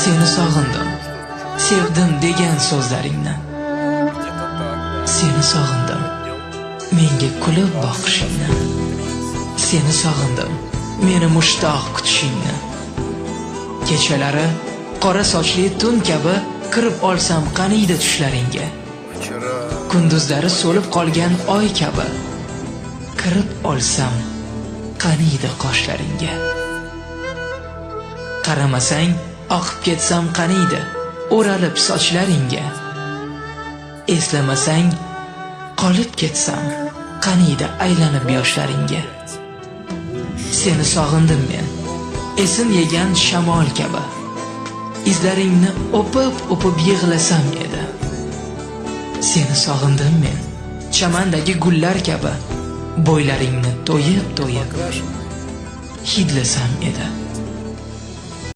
Seni sog'indim, sevdim degan so'zlaringni. Seni sog'indim, menga kulib boqishingni. Seni sog'indim, meni mushtoq kutishingni. Kechalari qora sochli tun kabi kirib olsam qaniydi tushlaringga. Kunduzlari so'lib qolgan oy kabi kirib olsam qaniydi qoshlaringga. Qaramasang oqib ketsam qaniydi o'ralib sochlaringga. Eslamasang qolib ketsam qaniydi aylanib yoshlaringga. Seni sog'indim men, esim yegan shamol kabi. Izlaringni o'pib yig'lasam edi. Seni sog'indim men, chamandagi gullar kabi. Bo'ylaringni to'yib hidlasam edi.